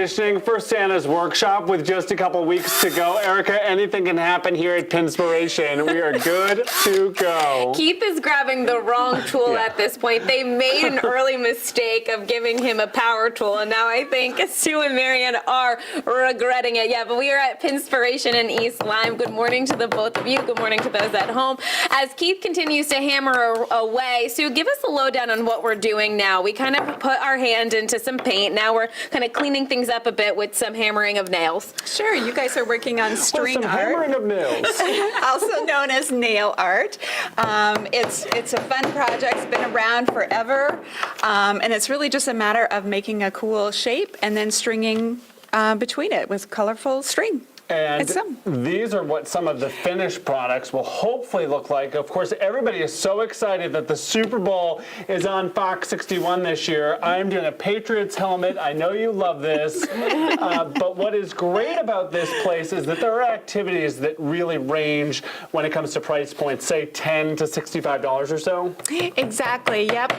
Conditioning for Santa's workshop with just a couple weeks to go. Erica, anything can happen here at Pinspiration. We are good to go. Keith is grabbing the wrong tool at this point. They made an early mistake of giving him a power tool, and now I think Sue and Marianne are regretting it. Yeah, but we are at Pinspiration in East Lyme. Good morning to the both of you. Good morning to those at home. As Keith continues to hammer away, Sue, give us a lowdown on what we're doing now. We kind of put our hand into some paint. Now we're kind of cleaning things up a bit with some hammering of nails. Sure, you guys are working on string some art. hammering of nails. Also known as nail art. It's a fun project. It's been around forever. And it's really just a matter of making a cool shape and then stringing between it with colorful string. And these are what some of the finished products will hopefully look like. Of course, everybody is so excited that the Super Bowl is on Fox 61 this year. I'm doing a Patriots helmet. I know you love this. But what is great about this place is that there are activities that really range when it comes to price points, say $10 to $65 or so. Exactly, yep.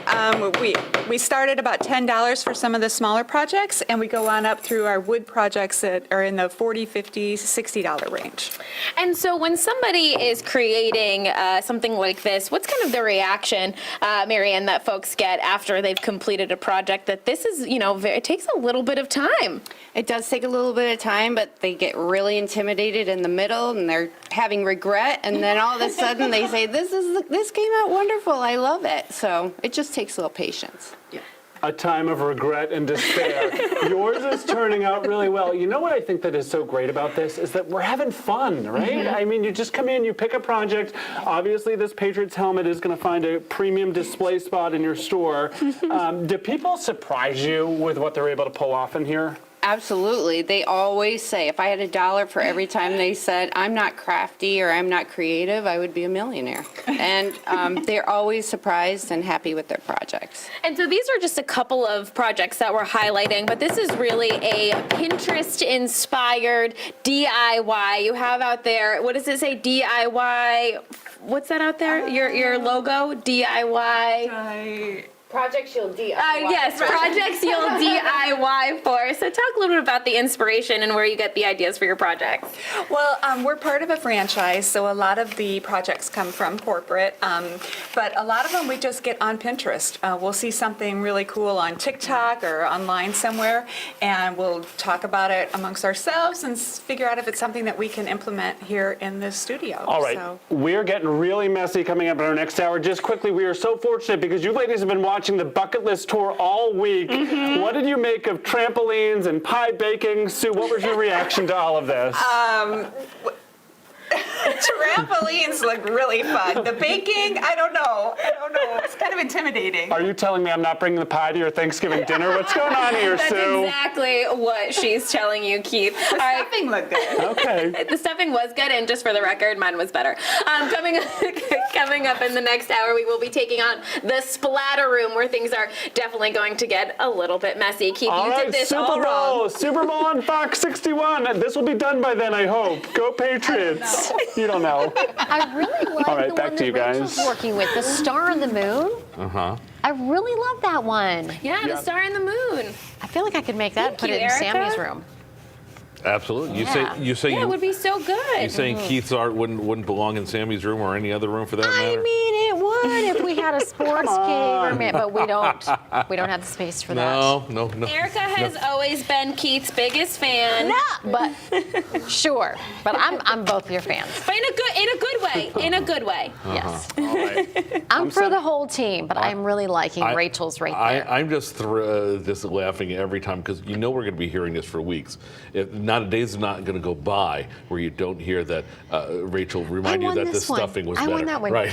We started about $10 for some of the smaller projects, and we go on up through our wood projects that are in the $40, $50, $60 range. And so when somebody is creating something like this, what's kind of the reaction, Marianne, that folks get after they've completed a project that this is, you know, it takes a little bit of time? It does take a little bit of time, but they get really intimidated in the middle and they're having regret, and then all of a sudden they say, this came out wonderful, I love it. So it just takes a little patience. Yeah. A time of regret and despair. Yours is turning out really well. You know what I think that is so great about this is that we're having fun, right? Mm-hmm. I mean, you just come in, you pick a project. Obviously, this Patriots helmet is going to find a premium display spot in your store. Do people surprise you with what they're able to pull off in here? Absolutely. They always say, if I had $1 for every time they said, I'm not crafty or I'm not creative, I would be a millionaire. And they're always surprised and happy with their projects. And so these are just a couple of projects that we're highlighting, but this is really a Pinterest-inspired DIY. You have out there, what does it say, DIY? What's that out there? Your logo, DIY? Projects you'll DIY. Yes, projects you'll DIY for. So talk a little bit about the inspiration and where you get the ideas for your projects. Well, we're part of a franchise, so a lot of the projects come from corporate, but a lot of them we just get on Pinterest. We'll see something really cool on TikTok or online somewhere, and we'll talk about it amongst ourselves and figure out if it's something that we can implement here in the studio. All right, we're getting really messy coming up in our next hour. Just quickly, we are so fortunate because you ladies have been watching the bucket list tour all week. Mm-hmm. What did you make of trampolines and pie baking? Sue, what was your reaction to all of this? Trampolines look really fun. The baking, I don't know. It's kind of intimidating. Are you telling me I'm not bringing the pie to your Thanksgiving dinner? What's going on here, That's Sue? exactly what she's telling you, Keith. The stuffing looked good. Okay. The stuffing was good, and just for the record, mine was better. Coming up in the next hour, we will be taking on the Splatter Room, where things are definitely going to get a little bit messy. Keith, All you right, did this Super all Bowl. wrong. Super Bowl on Fox 61. This will be done by then, I hope. Go Patriots. You don't know. I really like All right, the back one to you that Rachel's guys. working with, the Star and the Moon. Uh-huh. I really love that one. Yeah, the Star and the Moon. I feel like I could make that and put you, it in Erica. Sammy's room. Absolutely. Yeah. You say Yeah, it would be so good. You saying Keith's art wouldn't belong in Sammy's room or any other room for that I matter? mean, it would if we had a sports cave, but we don't. We don't have the space for that. No. Erica has always been Keith's biggest fan. No, but sure. But I'm both your fans. But in a good way. In a good way. Yes. All right. I'm for the whole team, but I'm really liking Rachel's right there. I'm just laughing every time because you know we're going to be hearing this for weeks. Not a day's not going to go by where you don't hear that Rachel remind you that the stuffing was better. I won that one. Right.